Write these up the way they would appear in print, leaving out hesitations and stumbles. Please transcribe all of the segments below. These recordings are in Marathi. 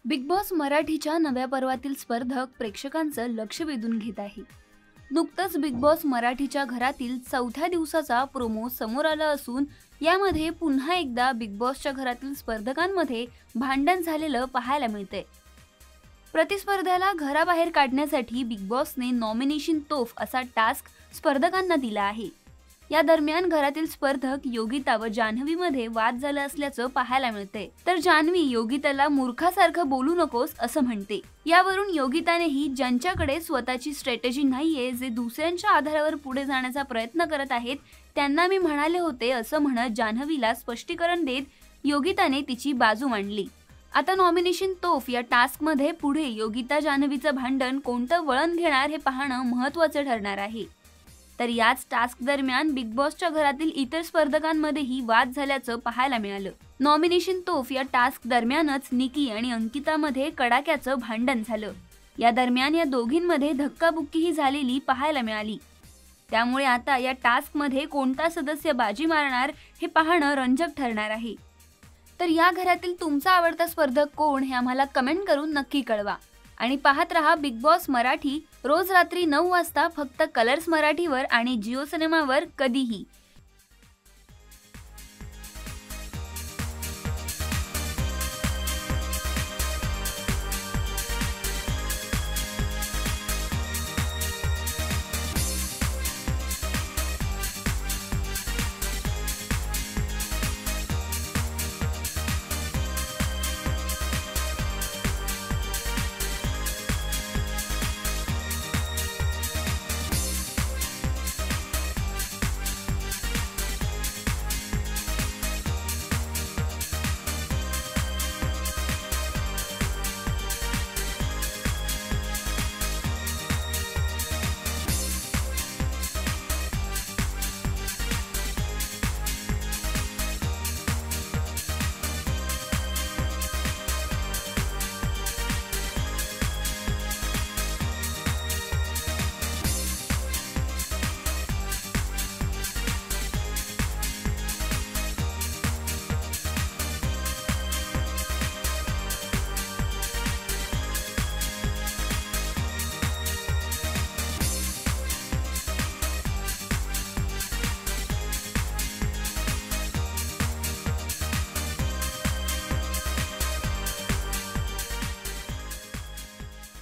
बिग बॉस मराठीच्या नव्या पर्वातील स्पर्धक प्रेक्षकांचं लक्ष वेधून घेत आहे. नुकतंच बिग बॉस मराठीच्या घरातील चौथ्या दिवसाचा प्रोमो समोर आला असून यामध्ये पुन्हा एकदा बिग बॉसच्या घरातील स्पर्धकांमध्ये भांडण झालेलं पाहायला मिळतंय. प्रतिस्पर्ध्याला घराबाहेर काढण्यासाठी बिग बॉसने नॉमिनेशन तोफ असा टास्क स्पर्धकांना दिला आहे. या दरम्यान घरातील स्पर्धक योगिता व जान्हवीमध्ये वाद झाला असल्याचं पाहायला मिळतंय. तर जान्हवी योगिताला मूर्खासारखं बोलू नकोस असं म्हणते. यावरून योगितानेही ज्यांच्याकडे स्वतःची स्ट्रॅटेजी नाहीये, जे दुसऱ्यांच्या आधारावर पुढे जाण्याचा प्रयत्न करत आहेत, त्यांना मी म्हणाले होते असं म्हणत जान्हवीला स्पष्टीकरण देत योगिताने तिची बाजू मांडली. आता नॉमिनेशन तोफ या टास्कमध्ये पुढे योगिता जान्हवीचं भांडण कोणतं वळण घेणार हे पाहणं महत्त्वाचं ठरणार आहे. तर याच टास्क दरम्यान बिग बॉसच्या घरातील इतर स्पर्धकांमध्येही वाद झाल्याचं पाहायला मिळालं. नॉमिनेशन तोफ या टास्क दरम्यानच निकी आणि अंकितामध्ये कडाक्याचं भांडण झालं. या दरम्यान या दोघींमध्ये धक्काबुक्कीही झालेली पाहायला मिळाली. त्यामुळे आता या टास्कमध्ये कोणता सदस्य बाजी मारणार हे पाहणं रंजक ठरणार आहे. तर या घरातील तुमचा आवडता स्पर्धक कोण हे आम्हाला कमेंट करून नक्की कळवा. आणि पाहत रहा बिग बॉस मराठी रोज रात्री 9 वाजता फक्त कलर्स मराठीवर आणि जिओ सिनेमावर कधीही.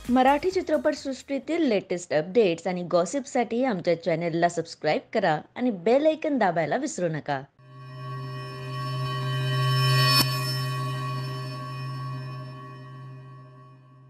मराठी चित्रपटसृष्टीतील लेटेस्ट अपडेट्स आणि गॉसिपसाठी आमच्या चॅनेलला सबस्क्राईब करा आणि बेल ऐकन दाबायला विसरू नका.